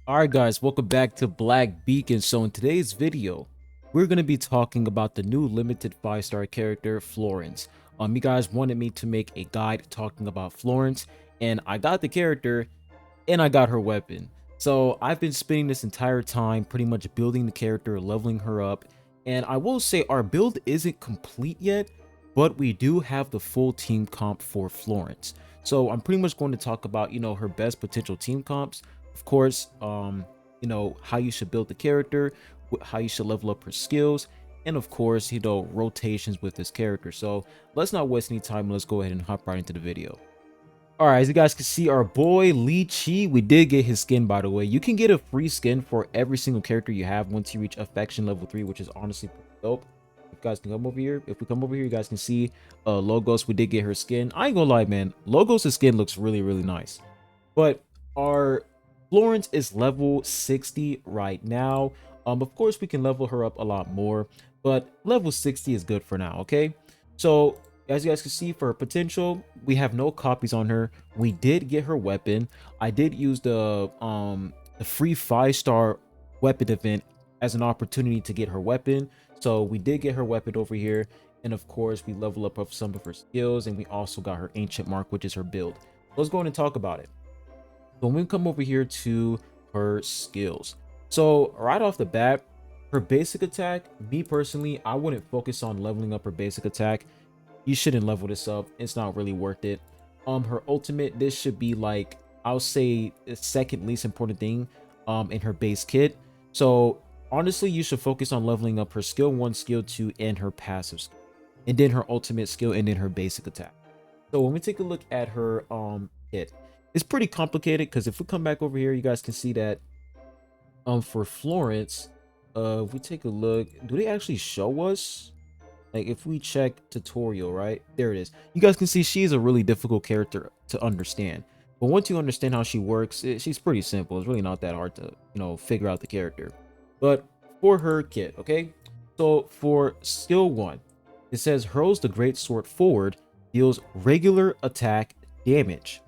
Alright guys, welcome back to Black Beacon. So in today's video, we're going to be talking about the new limited 5-star character, Florence. You guys wanted me to make a guide talking about Florence, and I got the character, and I got her weapon. So I've been spending this entire time pretty much building the character, leveling her up, and I will say our build isn't complete yet, but we do have the full team comp for Florence. So I'm pretty much going to talk about, her best potential team comps, of course, how you should build the character, how you should level up her skills, and of course, rotations with this character. So let's not waste any time. Let's go ahead and hop right into the video. All right, as you guys can see, our boy Lee Chi, we did get his skin, by the way. You can get a free skin for every single character you have once you reach affection level 3, which is honestly pretty dope. If you guys can come over here, if we come over here, you guys can see Logos. We did get her skin. I ain't gonna lie, man. Logos' skin looks really, really nice. But our Florence is level 60 right now. Of course, we can level her up a lot more, but level 60 is good for now, okay? So as you guys can see, for her potential, we have no copies on her. We did get her weapon. I did use the free 5-star weapon event as an opportunity to get her weapon. So we did get her weapon over here, and of course we level up some of her skills, and we also got her ancient mark, which is her build. Let's go in and talk about it. So when we come over here to her skills, so right off the bat, her basic attack, me personally, I wouldn't focus on leveling up her basic attack. You shouldn't level this up. It's not really worth it. Her ultimate, this should be like, I'll say the second least important thing in her base kit. So honestly, you should focus on leveling up her skill 1, skill 2, and her passive skill, and then her ultimate skill, and then her basic attack. So when we take a look at her kit, it's pretty complicated, because if we come back over here, you guys can see that for Florence, if we take a look, do they actually show us? Like, if we check tutorial, right there it is, you guys can see she's a really difficult character to understand. But once you understand how she works, she's pretty simple. It's really not that hard to figure out the character. But for her kit, okay, so for skill 1, it says hurls the great sword forward, deals regular attack damage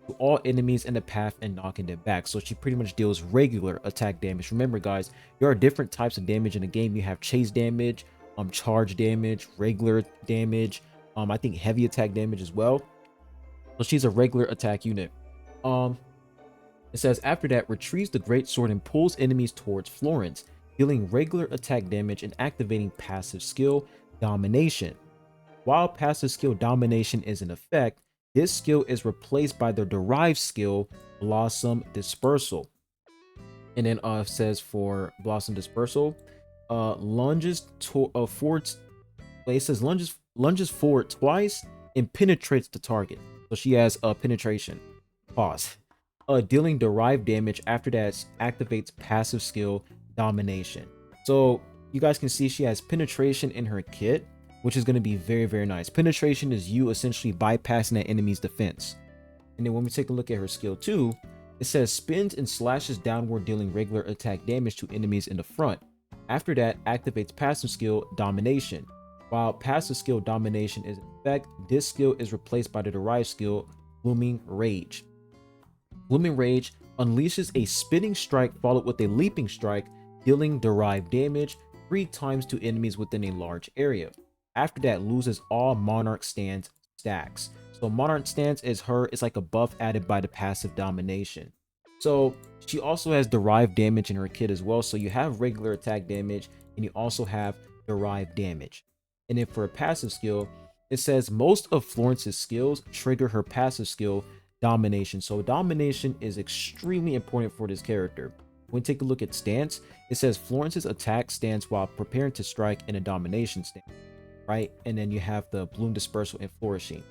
to all enemies in the path and knocking them back. So she pretty much deals regular attack damage. Remember guys, there are different types of damage in the game. You have chase damage, charge damage, regular damage, I think heavy attack damage as well. So she's a regular attack unit. It says after that, retrieves the great sword and pulls enemies towards Florence, dealing regular attack damage and activating passive skill domination. While passive skill domination is in effect, this skill is replaced by the derived skill Blossom Dispersal. And then it says for Blossom Dispersal, lunges forward. It says lunges forward twice and penetrates the target. So she has penetration. Pause. Dealing derived damage after that activates passive skill domination. So you guys can see she has penetration in her kit, which is going to be very, very nice. Penetration is you essentially bypassing that enemy's defense. And then when we take a look at her skill 2, it says spins and slashes downward, dealing regular attack damage to enemies in the front. After that, activates passive skill domination. While passive skill domination is in effect, this skill is replaced by the derived skill Blooming Rage. Blooming Rage unleashes a spinning strike followed with a leaping strike, dealing derived damage 3 times to enemies within a large area. After that, loses all Monarch Stance stacks. So Monarch Stance is it's like a buff added by the passive domination. So she also has derived damage in her kit as well. So you have regular attack damage and you also have derived damage. And then for a passive skill, it says most of Florence's skills trigger her passive skill domination. So domination is extremely important for this character. When we take a look at stance, it says Florence's attack stance while preparing to strike in a domination stance, right? And then you have the bloom dispersal and flourishing.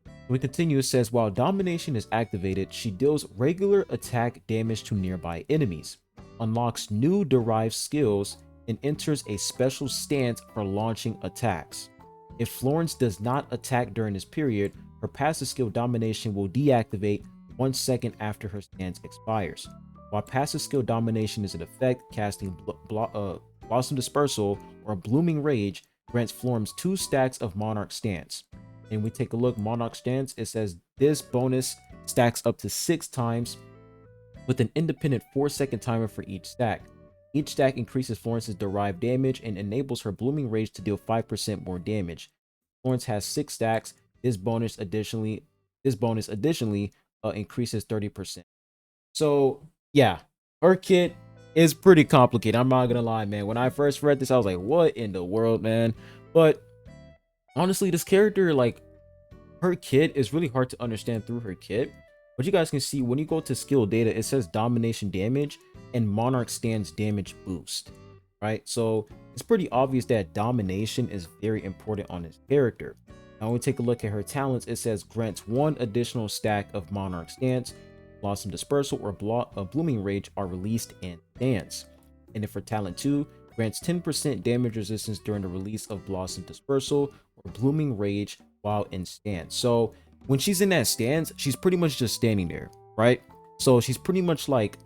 When we continue, it says while domination is activated, she deals regular attack damage to nearby enemies, unlocks new derived skills, and enters a special stance for launching attacks. If Florence does not attack during this period, her passive skill domination will deactivate 1 second after her stance expires. While passive skill domination is in effect, casting Blossom Dispersal or Blooming Rage grants Florence 2 stacks of Monarch Stance. And we take a look, Monarch Stance, it says this bonus stacks up to 6 times with an independent 4-second timer for each stack. Each stack increases Florence's derived damage and enables her Blooming Rage to deal 5% more damage. Florence has 6 stacks. This bonus additionally increases 30%. So yeah, her kit is pretty complicated. I'm not gonna lie, man. When I first read this, I was like, what in the world, man? But honestly, this character, like, her kit is really hard to understand through her kit. But you guys can see when you go to skill data, it says domination damage and monarch stance damage boost, right? So it's pretty obvious that domination is very important on this character. Now when we take a look at her talents, it says grants 1 additional stack of monarch stance, blossom dispersal, or blooming rage are released in stance. And if for talent 2, grants 10% damage resistance during the release of blossom dispersal or blooming rage while in stance. So when she's in that stance, she's pretty much just standing there, right? So she's pretty much like,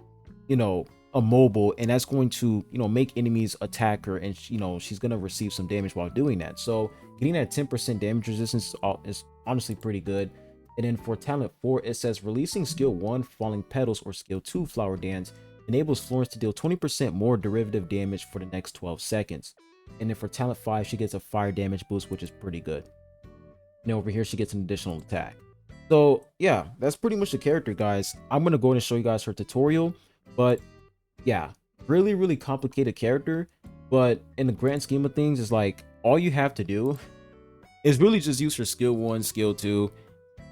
immobile, and that's going to, make enemies attack her, and she's gonna receive some damage while doing that. So getting that 10% damage resistance is honestly pretty good. And then for talent 4, it says releasing skill 1 falling petals or skill 2 flower dance enables Florence to deal 20% more derivative damage for the next 12 seconds. And then for talent 5, she gets a fire damage boost, which is pretty good. And over here, she gets an additional attack. So yeah, that's pretty much the character, guys. I'm gonna go ahead and show you guys her tutorial. But yeah, really complicated character. But in the grand scheme of things, it's like all you have to do is really just use her skill 1, skill 2,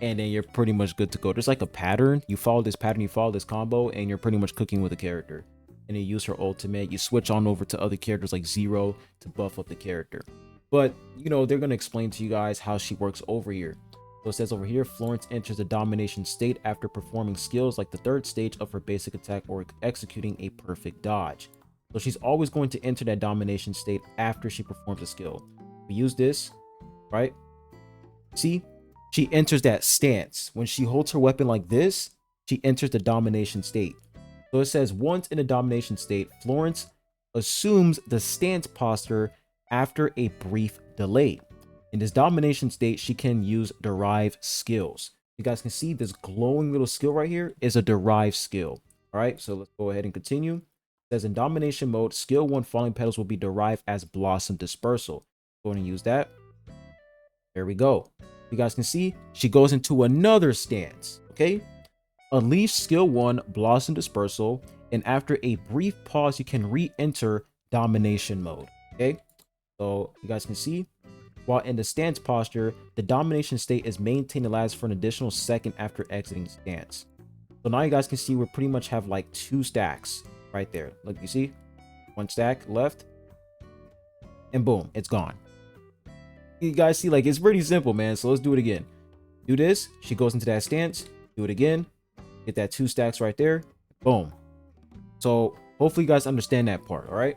and then you're pretty much good to go. There's like a pattern. You follow this pattern, you follow this combo, and you're pretty much cooking with a character. And you use her ultimate. You switch on over to other characters like Zero to buff up the character. But, they're going to explain to you guys how she works over here. So it says over here, Florence enters a domination state after performing skills like the 3rd stage of her basic attack or executing a perfect dodge. So she's always going to enter that domination state after she performs a skill. We use this, right? See? She enters that stance. When she holds her weapon like this, she enters the domination state. So it says once in a domination state, Florence assumes the stance posture after a brief delay. In this domination state, she can use derived skills. You guys can see this glowing little skill right here is a derived skill. All right, so let's go ahead and continue. It says in domination mode, skill 1 falling petals will be derived as blossom dispersal. Go ahead and use that. There we go. You guys can see she goes into another stance. Okay, unleash skill 1 blossom dispersal, and after a brief pause, you can re-enter domination mode. Okay, so you guys can see while in the stance posture, the domination state is maintained and lasts for an additional second after exiting stance. So now you guys can see we pretty much have like 2 stacks right there. Look, you see 1 stack left, and boom, it's gone. You guys see, like, it's pretty simple, man. So let's do it again. Do this, she goes into that stance, do it again, get that 2 stacks right there, boom. So hopefully you guys understand that part. All right,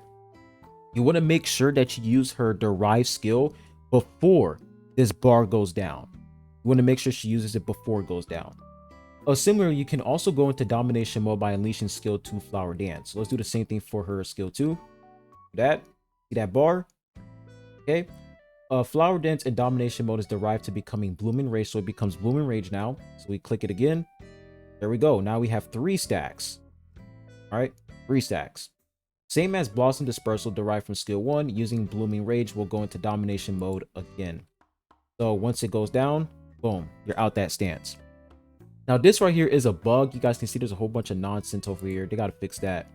you want to make sure that you use her derived skill before this bar goes down. You want to make sure she uses it before it goes down. Similarly, you can also go into domination mode by unleashing skill 2 flower dance. So let's do the same thing for her skill 2. Do that, see that bar? Okay, flower dance in domination mode is derived to becoming blooming rage, so it becomes blooming rage now. So we click it again. There we go. Now we have 3 stacks. All right, 3 stacks. Same as blossom dispersal derived from skill 1, using blooming rage will go into domination mode again. So once it goes down, boom, you're out that stance. Now this right here is a bug. You guys can see there's a whole bunch of nonsense over here. They got to fix that.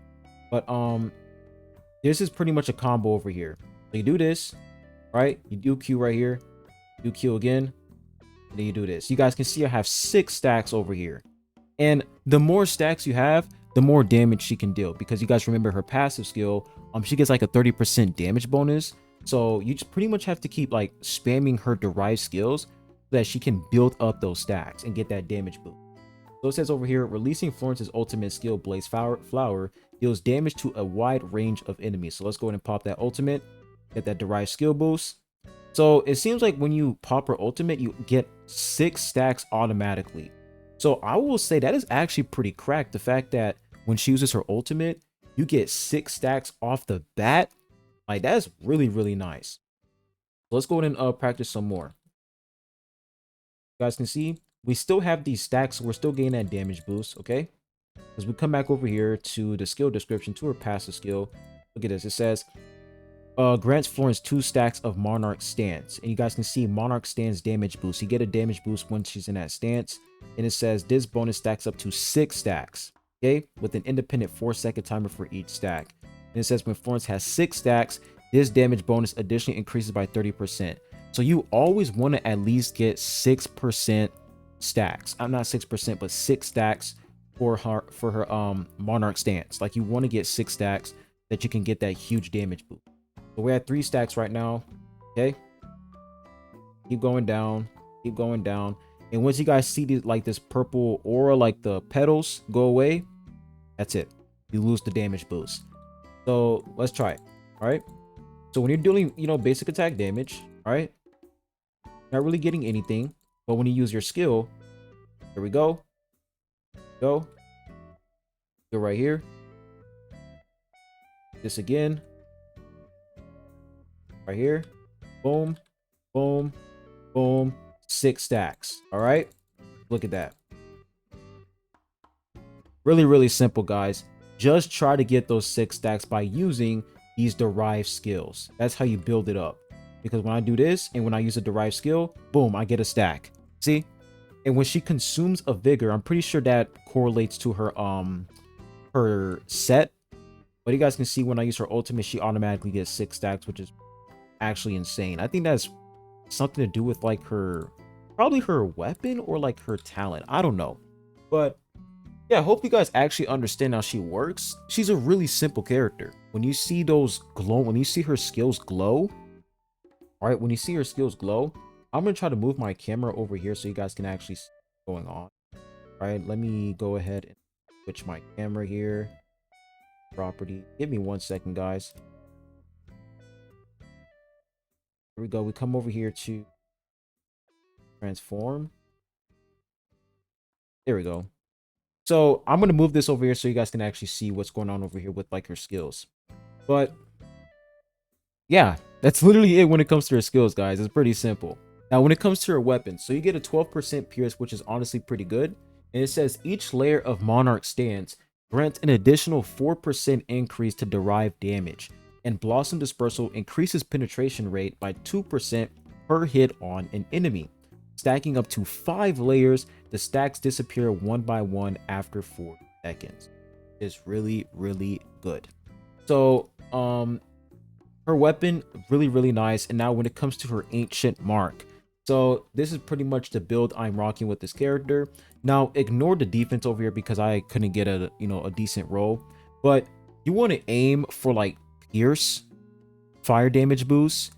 But this is pretty much a combo over here. So you do this, right? You do Q right here, do Q again, and then you do this. You guys can see I have 6 stacks over here. And the more stacks you have, the more damage she can deal, because you guys remember her passive skill, she gets like a 30% damage bonus. So you just pretty much have to keep like spamming her derived skills so that she can build up those stacks and get that damage boost. So it says over here, releasing Florence's ultimate skill, Blaze Flower, deals damage to a wide range of enemies. So let's go ahead and pop that ultimate, get that derived skill boost. So it seems like when you pop her ultimate, you get 6 stacks automatically. So I will say that is actually pretty cracked. The fact that when she uses her ultimate, you get 6 stacks off the bat. Like, that's really nice. So let's go ahead and practice some more. You guys can see we still have these stacks, so we're still getting that damage boost. Okay, As we come back over here to the skill description, to her passive skill, look at this. It says, grants Florence 2 stacks of Monarch stance. And you guys can see Monarch stance damage boost. You get a damage boost when she's in that stance. And it says this bonus stacks up to 6 stacks. Okay, with an independent 4-second timer for each stack. And it says when Florence has 6 stacks, this damage bonus additionally increases by 30%. So you always want to at least get 6% stacks. I'm not 6%, but 6 stacks for her Monarch stance. Like, you want to get 6 stacks that you can get that huge damage boost. So we're at 3 stacks right now. Okay, keep going down, keep going down. And once you guys see these, like this purple aura, like the petals go away, that's it. You lose the damage boost. So let's try it. All right, so when you're doing, you know, basic attack damage, all right, not really getting anything. But when you use your skill, here we go, go right here, this again, right here, boom, boom, boom, 6 stacks. All right, look at that. Really, really simple, guys. Just try to get those 6 stacks by using these derived skills. That's how you build it up. Because when I do this and when I use a derived skill, boom, I get a stack. See? And when she consumes a vigor, I'm pretty sure that correlates to her set. But you guys can see when I use her ultimate, she automatically gets 6 stacks, which is actually insane. I think that's something to do with like probably her weapon or like her talent. I don't know. But yeah, I hope you guys actually understand how she works. She's a really simple character. When you see those glow, when you see her skills glow, all right, when you see her skills glow, I'm going to try to move my camera over here so you guys can actually see what's going on. All right, let me go ahead and switch my camera here. Property. Give me 1 second, guys. Here we go. We come over here to transform. There we go. So I'm going to move this over here so you guys can actually see what's going on over here with like her skills. But yeah, that's literally it when it comes to her skills, guys. It's pretty simple. Now, when it comes to her weapons, so you get a 12% pierce, which is honestly pretty good. And it says each layer of Monarch stance grants an additional 4% increase to derived damage. And Blossom Dispersal increases penetration rate by 2% per hit on an enemy. Stacking up to 5 layers, the stacks disappear one by one after 4 seconds. It's really, really good. So, her weapon, really, really nice. And now when it comes to her Ancient Mark, so this is pretty much the build I'm rocking with this character. Now, ignore the defense over here because I couldn't get a decent roll. But you want to aim for like pierce, fire damage boost,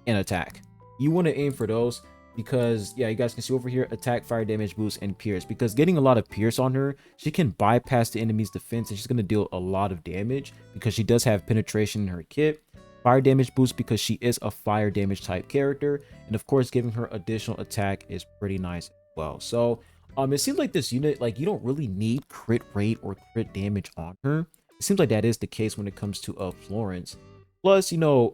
and attack. You want to aim for those because, yeah, you guys can see over here, attack, fire damage boost, and pierce. Because getting a lot of pierce on her, she can bypass the enemy's defense and she's going to deal a lot of damage because she does have penetration in her kit. Fire damage boost because she is a fire damage type character, and of course giving her additional attack is pretty nice as well. So it seems like this unit, like, you don't really need crit rate or crit damage on her. It seems like that is the case when it comes to Florence. Plus, you know,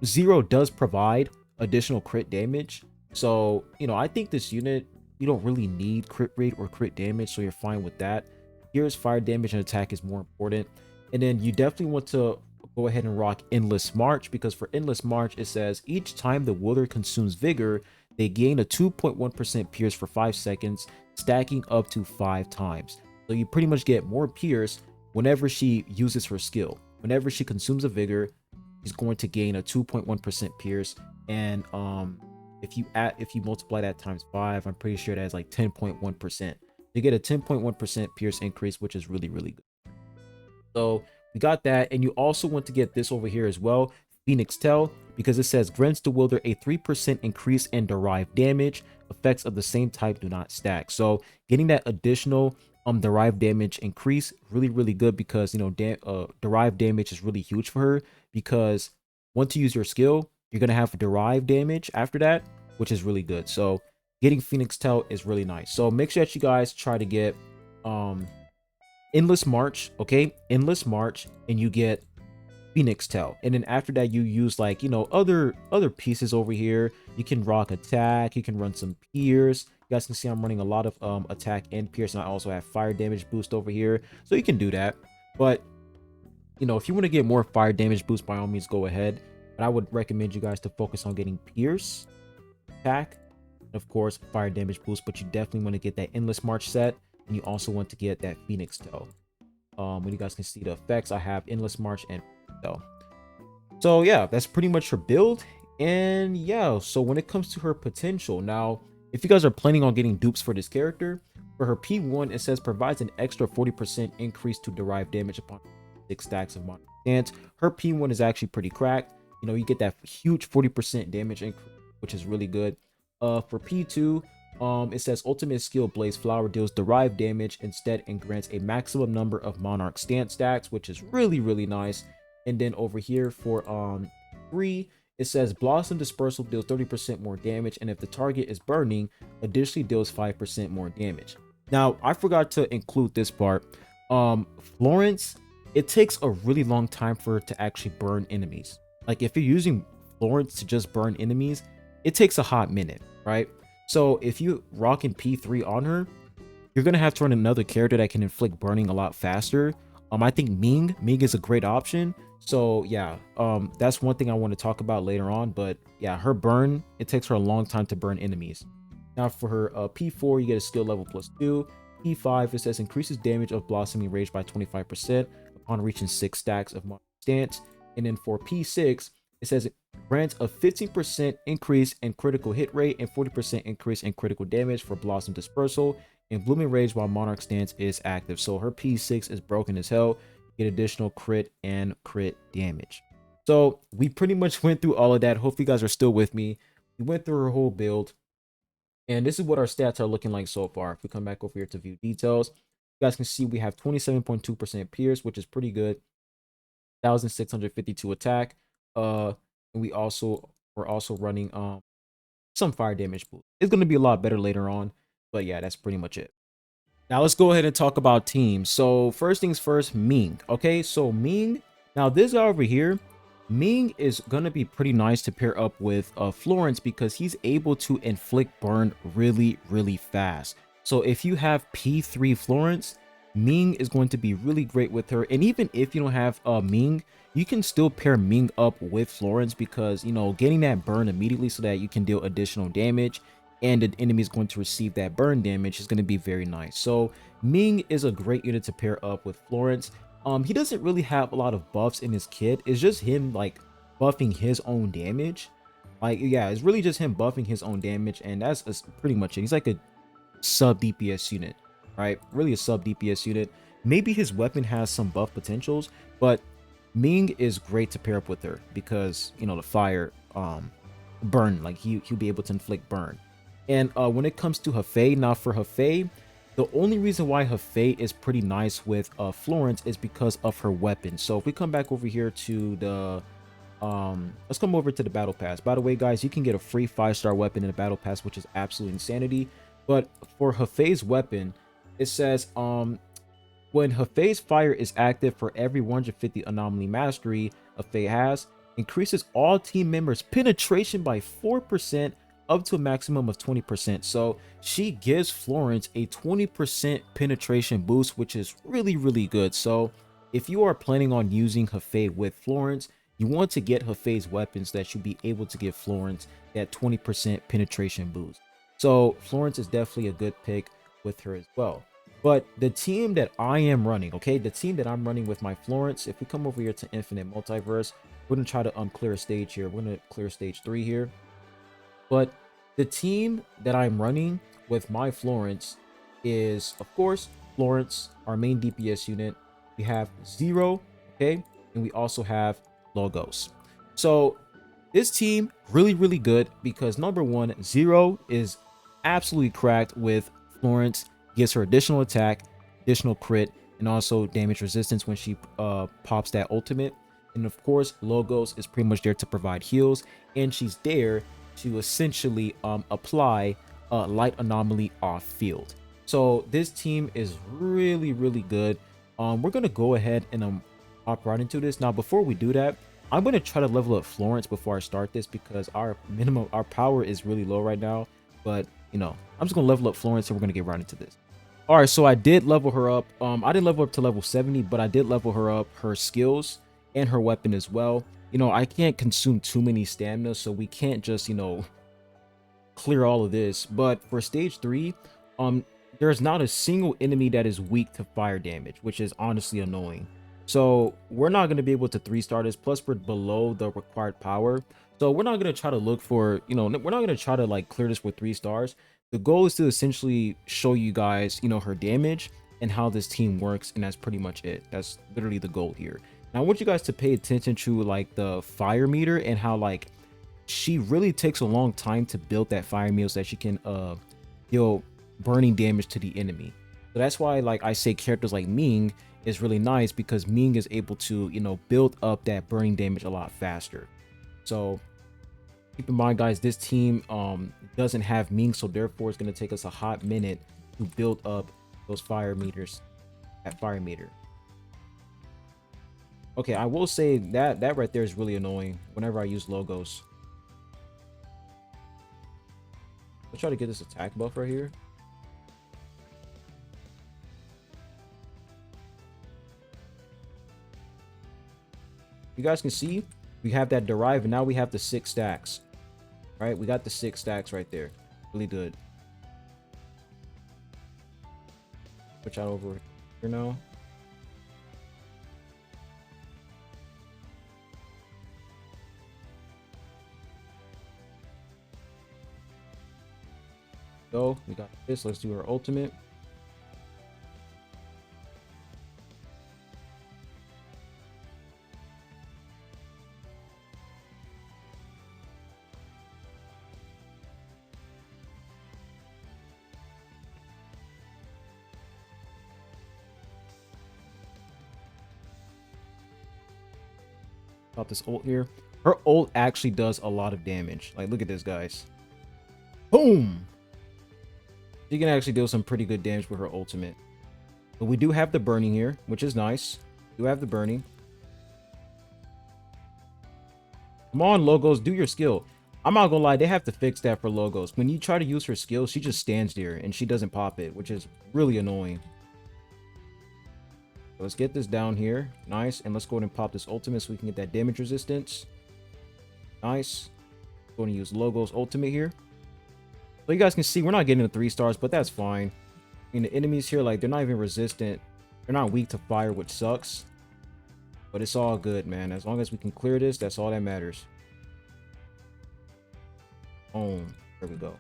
Zero does provide additional crit damage, so I think this unit, you don't really need crit rate or crit damage, so you're fine with that. Here's fire damage and attack is more important. And then you definitely want to go ahead and rock Endless March, because for Endless March, it says each time the wielder consumes vigor, they gain a 2.1% pierce for 5 seconds, stacking up to 5 times. So you pretty much get more pierce whenever she uses her skill. Whenever she consumes a vigor, she's going to gain a 2.1% pierce. And if you multiply that times 5, I'm pretty sure that's like 10.1%. You get a 10.1% pierce increase, which is really, really good. So we got that, and you also want to get this over here as well, Phoenix Tail, because it says grants the wielder a 3% increase in derived damage. Effects of the same type do not stack. So getting that additional derived damage increase, really, really good, because derived damage is really huge for her, because once you use your skill, you're gonna have derived damage after that, which is really good. So getting Phoenix Tail is really nice. So make sure that you guys try to get Endless March, okay? Endless March, and you get Phoenix Tail. And then after that, you use like, other pieces over here. You can rock attack, you can run some pierce, You guys can see I'm running a lot of attack and pierce, and I also have fire damage boost over here, so you can do that. But you know, if you want to get more fire damage boost, by all means go ahead, but I would recommend you guys to focus on getting pierce, attack, and of course fire damage boost. But you definitely want to get that endless march set, and you also want to get that phoenix toe. When you guys can see the effects, I have endless march and toe. So yeah, that's pretty much her build. And yeah, so when it comes to her potential, now if you guys are planning on getting dupes for this character, for her P1, it says provides an extra 40% increase to derived damage upon 6 stacks of monster stance. Her P1 is actually pretty cracked. You know, you get that huge 40% damage increase, which is really good. For P2, it says ultimate skill Blaze Flower deals derived damage instead and grants a maximum number of monarch stance stacks, which is really nice. And then over here for 3, it says Blossom Dispersal deals 30% more damage, and if the target is burning, additionally deals 5% more damage. Now, I forgot to include this part. Florence, it takes a really long time for her to actually burn enemies. Like, if you're using Florence to just burn enemies, it takes a hot minute, right? So if you rocking P3 on her, you're gonna have to run another character that can inflict burning a lot faster. I think Ming is a great option. So yeah, that's one thing I want to talk about later on. But yeah, her burn, it takes her a long time to burn enemies. Now for her P4, you get a skill level +2. P5, it says increases damage of Blossoming Rage by 25% upon reaching 6 stacks of Monarch Stance. And then for P6, it says it grants a 15% increase in critical hit rate and 40% increase in critical damage for Blossom Dispersal and Blooming Rage while Monarch Stance is active. So her P6 is broken as hell. You get additional crit and crit damage. So we pretty much went through all of that. Hope you guys are still with me. We went through her whole build. And this is what our stats are looking like so far. If we come back over here to view details, you guys can see we have 27.2% pierce, which is pretty good. 1,652 attack. And we're also running some fire damage boost. It's going to be a lot better later on, but yeah, that's pretty much it. Now let's go ahead and talk about teams. So first things first, Ming. Okay, so Ming, now this guy over here, Ming is gonna be pretty nice to pair up with Florence because he's able to inflict burn really fast. So if you have P3 Florence, Ming is going to be really great with her. And even if you don't have Ming, you can still pair Ming up with Florence because, you know, getting that burn immediately so that you can deal additional damage and the enemy is going to receive that burn damage is going to be very nice. So Ming is a great unit to pair up with Florence. He doesn't really have a lot of buffs in his kit. It's just him like buffing his own damage. Like, yeah, it's really just him buffing his own damage, and that's pretty much it. He's like a sub DPS unit, right? Really a sub DPS unit. Maybe his weapon has some buff potentials, but Ming is great to pair up with her because, you know, the fire burn, like he'll be able to inflict burn. And when it comes to Hefei, now for Hefei, the only reason why Hefei is pretty nice with Florence is because of her weapon. So if we come back over here to the let's come over to the battle pass. By the way, guys, you can get a free 5-star weapon in the battle pass, which is absolute insanity. But for Hefei's weapon, it says when Hefei's fire is active, for every 150 anomaly mastery Hefei has, increases all team members penetration by 4% up to a maximum of 20%. So she gives Florence a 20% penetration boost, which is really good. So if you are planning on using Hefei with Florence, you want to get Hefei's weapons that should be able to give Florence that 20% penetration boost. So Florence is definitely a good pick with her as well. But the team that I am running, okay, the team that I'm running with my Florence, if we come over here to Infinite Multiverse, we're gonna try to clear a stage here. We're gonna clear stage 3 here. But the team that I'm running with my Florence is, of course, Florence, our main DPS unit. We have Zero, okay, and we also have Logos. So this team really good because number one, Zero is absolutely cracked with Florence. Gives her additional attack, additional crit, and also damage resistance when she pops that ultimate. And of course, Logos is pretty much there to provide heals, and she's there to essentially apply light anomaly off field. So this team is really good. We're gonna go ahead and hop right into this. Now before we do that, I'm gonna try to level up Florence before I start this because our power is really low right now. But I'm just gonna level up Florence and we're gonna get right into this. All right, so I did level her up. I didn't level up to level 70, but I did level her up, her skills and her weapon as well. I can't consume too many stamina, so we can't just, clear all of this. But for stage 3, there's not a single enemy that is weak to fire damage, which is honestly annoying. So we're not going to be able to 3-star this, plus we're below the required power. So we're not going to try to look for, we're not going to try to like clear this with 3 stars. The goal is to essentially show you guys, her damage and how this team works, and that's pretty much it. That's literally the goal here. Now I want you guys to pay attention to like the fire meter and how like she really takes a long time to build that fire meal so that she can deal burning damage to the enemy. So that's why like I say characters like Ming is really nice, because Ming is able to build up that burning damage a lot faster. So keep in mind, guys, this team doesn't have Ming, so therefore it's going to take us a hot minute to build up those fire meters, that fire meter. Okay, I will say that right there is really annoying whenever I use logos. Let's try to get this attack buff right here. You guys can see we have that derive, and now we have the 6 stacks. All right, we got the 6 stacks right there. Really good. Switch out over here now. So we got this. Let's do our ultimate. Pop this ult here. Her ult actually does a lot of damage. Like, look at this, guys. Boom! She can actually deal some pretty good damage with her ultimate. But we do have the burning here, which is nice. We do have the burning. Come on, logos, do your skill. I'm not gonna lie, they have to fix that for logos. When you try to use her skill, she just stands there and she doesn't pop it, which is really annoying. So let's get this down here. Nice. And let's go ahead and pop this ultimate so we can get that damage resistance. Nice. Going to use logos ultimate here. So you guys can see we're not getting the 3 stars, but that's fine. I mean, the enemies here, like, they're not even resistant. They're not weak to fire, which sucks. But it's all good, man. As long as we can clear this, that's all that matters. Boom. There we go.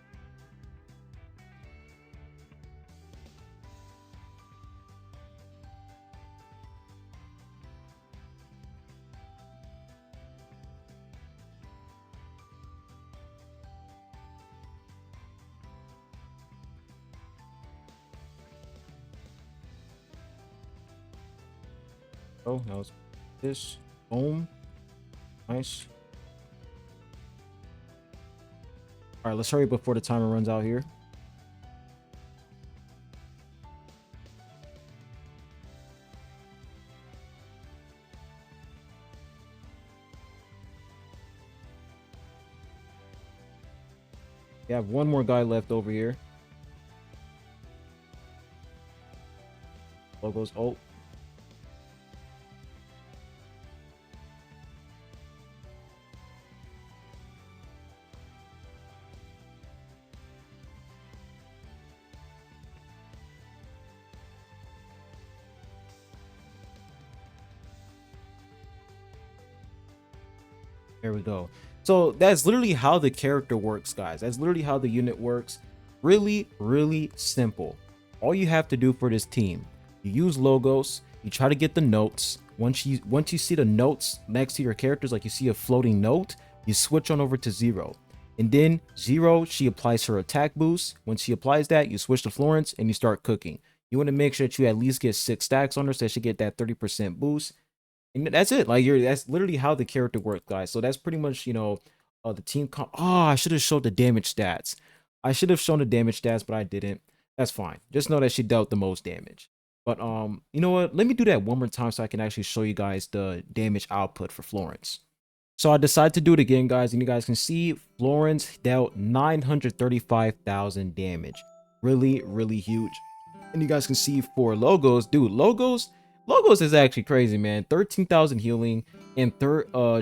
Oh, now let's this. Boom. Nice. All right, let's hurry before the timer runs out here. We have one more guy left over here. Logos ult. There we go. So that's literally how the character works, guys. That's literally how the unit works. Really, really simple. All you have to do for this team, you use logos, you try to get the notes. Once you see the notes next to your characters, like you see a floating note, you switch on over to 0. And then 0, she applies her attack boost. Once she applies that, you switch to Florence and you start cooking. You want to make sure that you at least get 6 stacks on her so that she get that 30% boost. And that's it. Like, that's literally how the character works, guys. So that's pretty much, the team comp. Oh, I should have showed the damage stats. I should have shown the damage stats, but I didn't. That's fine. Just know that she dealt the most damage. But you know what? Let me do that one more time so I can actually show you guys the damage output for Florence. So I decided to do it again, guys, and you guys can see Florence dealt 935,000 damage. Really, really huge. And you guys can see for logos, dude, logos is actually crazy, man. 13,000 healing, and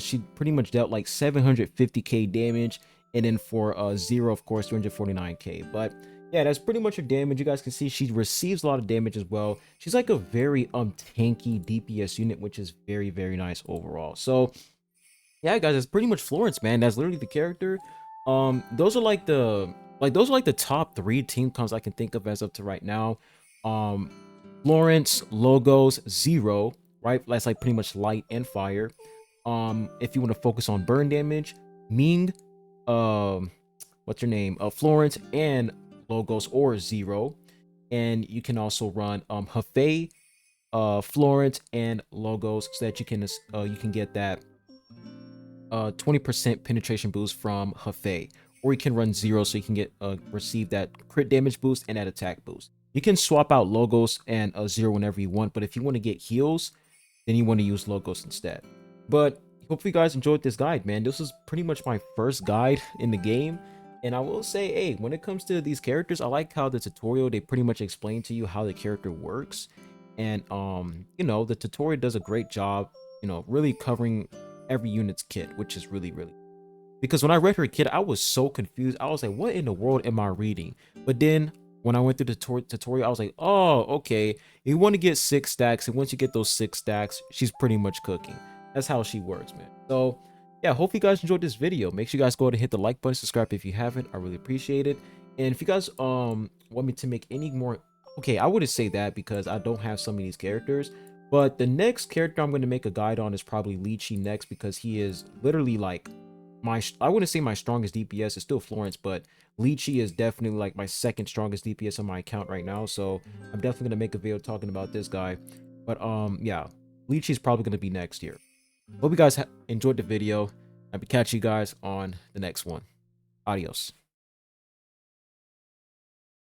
she pretty much dealt like 750k damage, and then for zero, of course, 249k. But yeah, that's pretty much her damage. You guys can see she receives a lot of damage as well. She's like a very tanky DPS unit, which is very, very nice overall. So yeah, guys, it's pretty much Florence, man. That's literally the character. Those are like the top 3 team comps I can think of as of to right now. Um, Florence, Logos, Zero, right? That's like pretty much light and fire. If you want to focus on burn damage, Ming, what's your name? Florence and Logos or Zero. And you can also run Hefei, Florence and Logos so that you can get that 20% penetration boost from Hefei, or you can run Zero so you can get receive that crit damage boost and that attack boost. You can swap out Logos and Zero whenever you want, but if you want to get heals, then you want to use Logos instead. But hope you guys enjoyed this guide, man. This was pretty much my first guide in the game, and I will say, hey, when it comes to these characters, I like how the tutorial, they pretty much explain to you how the character works, and you know, the tutorial does a great job, you know, really covering every unit's kit, which is really, really, because when I read her kit, I was so confused. I was like, what in the world am I reading? But then when I went through the tutorial, I was like, oh, okay, you want to get 6 stacks, and once you get those 6 stacks, she's pretty much cooking. That's how she works, man. So yeah, hope you guys enjoyed this video. Make sure you guys go ahead and hit the like button, subscribe if you haven't. I really appreciate it. And if you guys want me to make any more, okay, I wouldn't say that because I don't have some of these characters, but the next character I'm going to make a guide on is probably Lychee next, because he is literally like I wouldn't say my strongest DPS. It's still Florence, but Lychee is definitely like my second strongest DPS on my account right now. So I'm definitely going to make a video talking about this guy. But yeah, Lychee is probably going to be next here. Hope you guys enjoyed the video. I'll catch you guys on the next one. Adios.